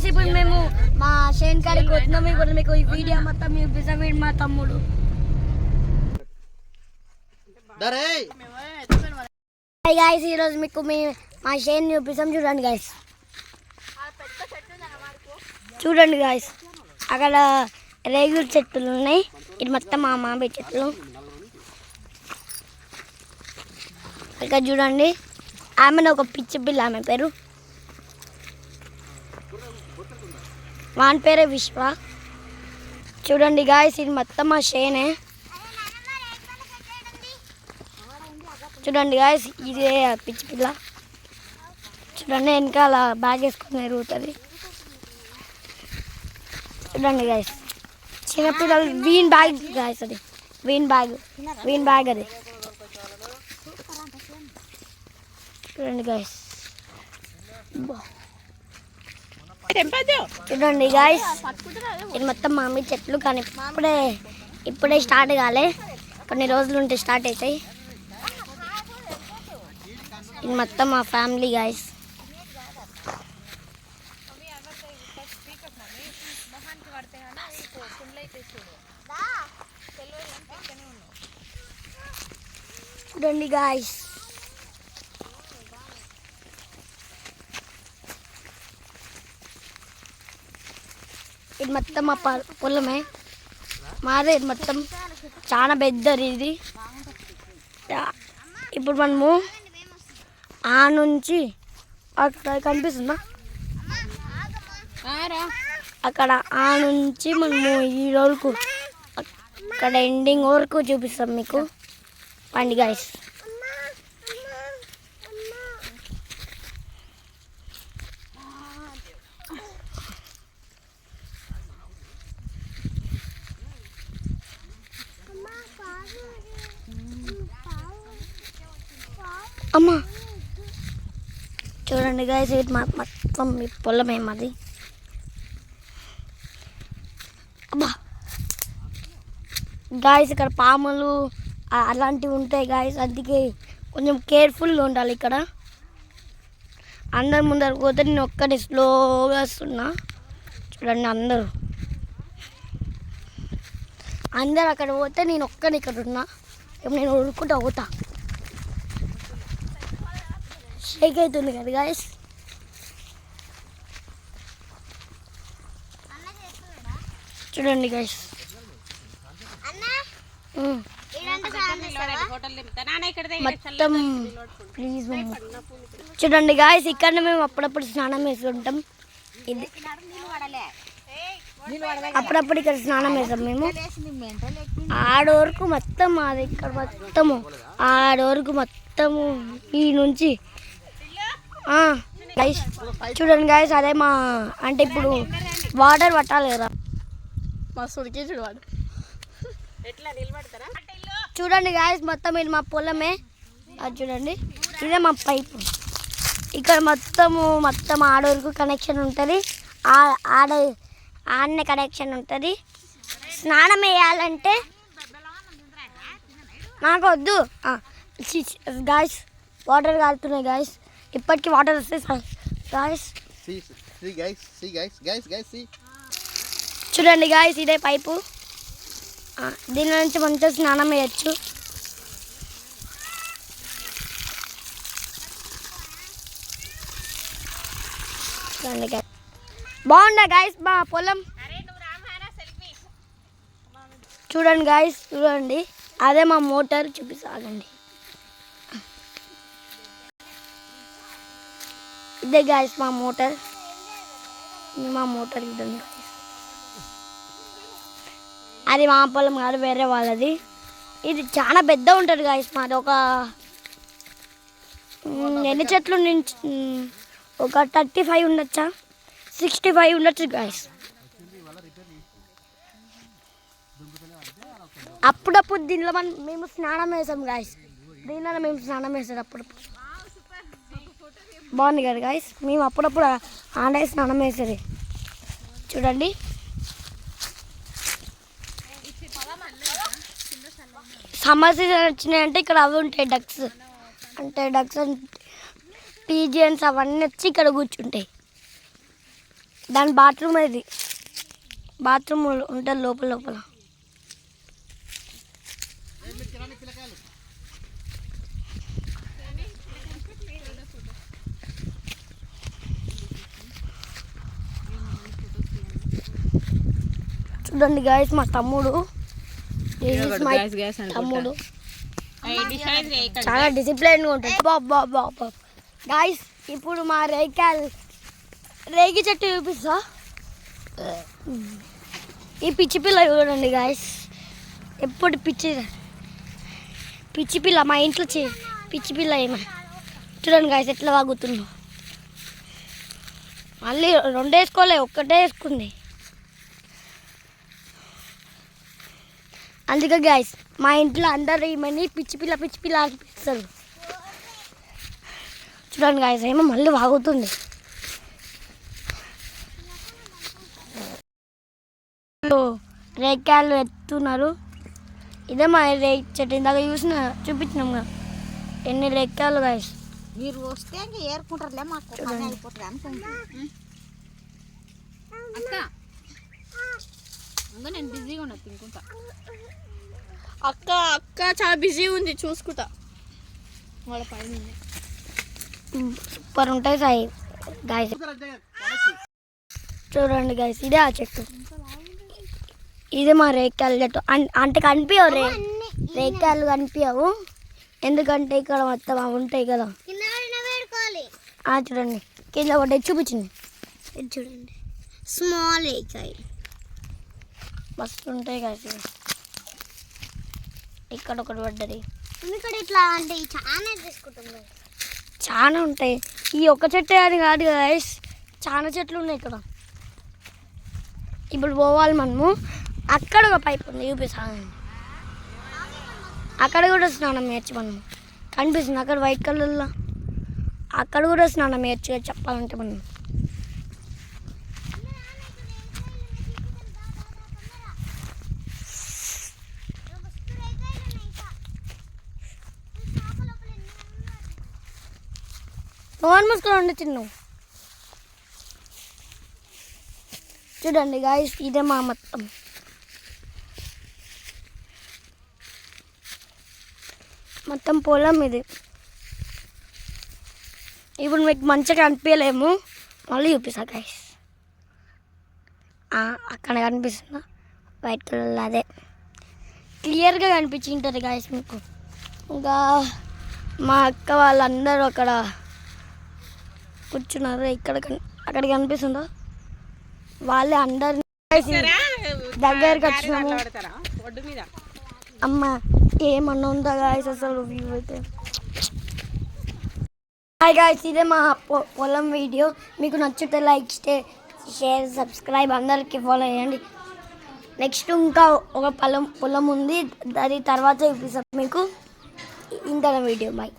ఇప్పుడు మేము మా షేన్ కాడికి వచ్చినాము. ఇప్పుడు మీకు ఈ వీడియో మొత్తం మీరు బిజమీడ్ మా తమ్ముడు. హాయ్ గాయ్స్, ఈరోజు మీకు మా షేన్ చూపిస్తాం. చూడండి గాయ్స్, చూడండి గాయ్స్, అక్కడ రేగుల చెట్లు ఉన్నాయి. ఇది మొత్తం మా మామిడి చెట్లు. ఇక్కడ చూడండి, ఆమెను ఒక పిచ్చి పిల్ల, ఆమె పేరు వాని పేరే విశ్వ. చూడండి గాయ్స్, ఇది మొత్తం మా షేనే. చూడండి గాయ్స్, ఇదే పిచ్చి పిల్ల. చూడండి, వెనకాల బ్యాగ్ వేసుకొని ఎరుగుతుంది. చూడండి గాయ్స్, చిన్నపిల్లలు వీన్ బ్యాగ్ గాయ్స్, అది వీన్ బ్యాగ్ అది. చూడండి గాయ్స్, చూడండి గాయ్స్, ఇది మొత్తం మామిడి చెట్లు. కానీ ఇప్పుడే స్టార్ట్ కాలే, కొన్ని రోజులు ఉంటే స్టార్ట్ అవుతాయి. ఇది మొత్తం మా ఫ్యామిలీ గాయ్స్. చూడండి గాయ్స్, ఇది మొత్తం మా పొలమే మాదే. ఇది మొత్తం చాలా పెద్దది ఇది. ఇప్పుడు మనము ఆ నుంచి అక్కడ కనిపిస్తుందా, అక్కడ ఆ నుంచి మనము ఈ వరకు అక్కడ ఎండింగ్ వరకు చూపిస్తాం మీకు. పండి గాయ్స్, అమ్మా చూడండి గాయ్స్, ఇది మొత్తం మీ పొలమే మాది. అబ్బా గాయ్స్, ఇక్కడ పాములు అలాంటివి ఉంటాయి గాయ్స్, అందుకే కొంచెం కేర్ఫుల్గా ఉండాలి ఇక్కడ. అందరు ముందరకు పోతే నేను ఒక్కటి స్లోగా వస్తున్నా. చూడండి, అందరు అక్కడ పోతే నేను ఒక్కడి ఇక్కడ ఉన్నా. ఇప్పుడు నేను ఉడుకుంటా పోతా. షేక్ అవుతుంది కదా గాయ్స్. చూడండి గాయ్స్, మొత్తం ప్లీజ్ చూడండి గాయ్స్, ఇక్కడ మేము అప్పుడప్పుడు స్నానం వేసుకుంటాం. ఇది అప్పుడప్పుడు ఇక్కడ స్నానం వేస్తాం మేము. ఆడవరకు మొత్తం మాది ఇక్కడ మొత్తము. ఆడవరకు మొత్తము ఈ నుంచి గైస్. చూడండి గాయస్, అదే మా అంటే ఇప్పుడు వాటర్ పట్టాలి కదా మా సుడికి. చూడండి గాయస్, మొత్తం ఇది మా పొలమే. అది చూడండి, ఇదే మా పైపు. ఇక్కడ మొత్తం ఆడవరకు కనెక్షన్ ఉంటుంది. ఆడనే కనెక్షన్ ఉంటుంది. స్నానం వేయాలంటే నాకు వద్దు గాయస్, వాటర్ కాలుతున్నాయి గాయస్. ఇప్పటికీ వాటర్ వస్తాయి గాయస్. చూడండి గాయస్, ఇదే పైపు. దీని నుంచి మంచిగా స్నానం వేయచ్చు. చూడండి గాయస్, బాగుందా గాయస్ మా పొలం. చూడండి గాయస్, చూడండి, అదే మా మోటార్. చూపిస్తాగండి, ఇదే గాయస్ మా మోటార్. ఇదండి. అది మా పొలం కాదు, వేరే వాళ్ళది. ఇది చాలా పెద్ద ఉంటుంది గాయస్. మాది ఒక ఎన్ని చెట్లు నుంచి ఒక 35 ఉండొచ్చా, 65 ఉండొచ్చు గాయస్. అప్పుడప్పుడు దీనిలో మేము స్నానం వేసాం గాయస్. దీనిలో మేము స్నానం వేసాం అప్పుడప్పుడు. బాగుంది కదా గాయస్, మేము అప్పుడప్పుడు ఆడే స్నానం వేసేది. చూడండి, సమ్మర్ సీజన్ వచ్చినాయంటే ఇక్కడ అవి ఉంటాయి, డక్స్ అంటే పీజియన్స్ అవన్నీ వచ్చి ఇక్కడ కూర్చుంటాయి. దాని బాత్రూమ్ ఇది, బాత్రూమ్ ఉంటుంది లోపల లోపల. చూడండి గాయస్ మా తమ్ముడు, తమ్ముడు చాలా డిసిప్లైన్గా ఉంటుంది. బాబా గాయస్ ఇప్పుడు మా రేగి చెట్టు చూపిస్తా. ఈ పిచ్చి పిల్ల చూడండి గాయస్, ఎప్పుడు పిచ్చి పిల్ల మా ఇంట్లో పిచ్చి పిల్ల ఏమో చూడండి గాయస్ ఎట్లా వాగుతుందో. మళ్ళీ రెండు వేసుకోలే, ఒక్కటే వేసుకుంది. అందుకే గాయస్ మా ఇంట్లో అందరు ఏమని పిచ్చి పిల్ల అనిపిస్తారు. చూడండి గాయస్ ఏమో మళ్ళీ వాగుతుంది. రేకాయలు ఎత్తున్నారు. ఇదే మా రేగి చెట్టు, ఇందాక చూపించినాం కదా ఎన్ని రేకాయలు గాయస్. మీరు వస్తే ఏరుకుంటారులే, మాకు పని అయిపోతుంది అనుకుంటా. నేను బిజీగా ఉన్నా తినుకుంటా. అక్క చాలా బిజీగా ఉంది, చూసుకుంటా వాళ్ళ పైన. సూపర్ ఉంటాయి సాయి గాయస్. చూడండి గాయస్ ఇదే ఆ చెట్టు, ఇదే మా రేకాయల చెట్టు. అంటే కనిపించవు రేకాయలు కనిపించవు, ఎందుకంటే ఇక్కడ మొత్తం అవి ఉంటాయి కదా. చూడండి కింద ఒకటి చూపించింది, చూడండి స్మాల్ రేకాయ మస్తు ఉంటాయి కదా. ఇక్కడ ఒకటి పడ్డది, ఇక్కడ ఇట్లా అంటే చాలా తీసుకుంటాం, చాలా ఉంటాయి. ఈ ఒక్క చెట్టే అని కాదు కదా, చాలా చెట్లు ఉన్నాయి ఇక్కడ. ఇప్పుడు పోవాలి మనము. అక్కడ ఒక పైప్ ఉంది చూపిస్తాను, అక్కడ కూడా స్నానం చేయొచ్చు మనము. కనిపిస్తుంది అక్కడ వైట్ కలర్లో, అక్కడ కూడా స్నానం చేయొచ్చు చెప్పాలంటే మనం. నోన్ మూసుకొని ఉండి తిన్నావు. చూడండి గాయస్ ఇదే మా మొత్తం పొలం ఇది. ఇప్పుడు మీకు మంచిగా కనిపించలేము, మళ్ళీ చూపిస్తా గాయస్. అక్కడ కనిపిస్తుందా వైట్ కలర్, అదే క్లియర్గా కనిపించింటుంది గాయస్ మీకు. ఇంకా మా అక్క వాళ్ళందరూ అక్కడ కూర్చున్నారు, అక్కడ కనిపిస్తుందో వాళ్ళే అందరు దగ్గరికి వచ్చినాము. అమ్మ ఏమన్నా ఉందా గాయస్ అసలు వ్యూ అయితే. హాయ్ గాయస్ ఇదే మా పొలం వీడియో. మీకు నచ్చితే లైక్ షేర్ సబ్స్క్రైబ్ అందరికీ ఫాలో చేయండి. నెక్స్ట్ ఇంకా ఒక పొలం ఉంది, దాని తర్వాత చూపిస్తాను మీకు ఇంత వీడియో. బాయ్.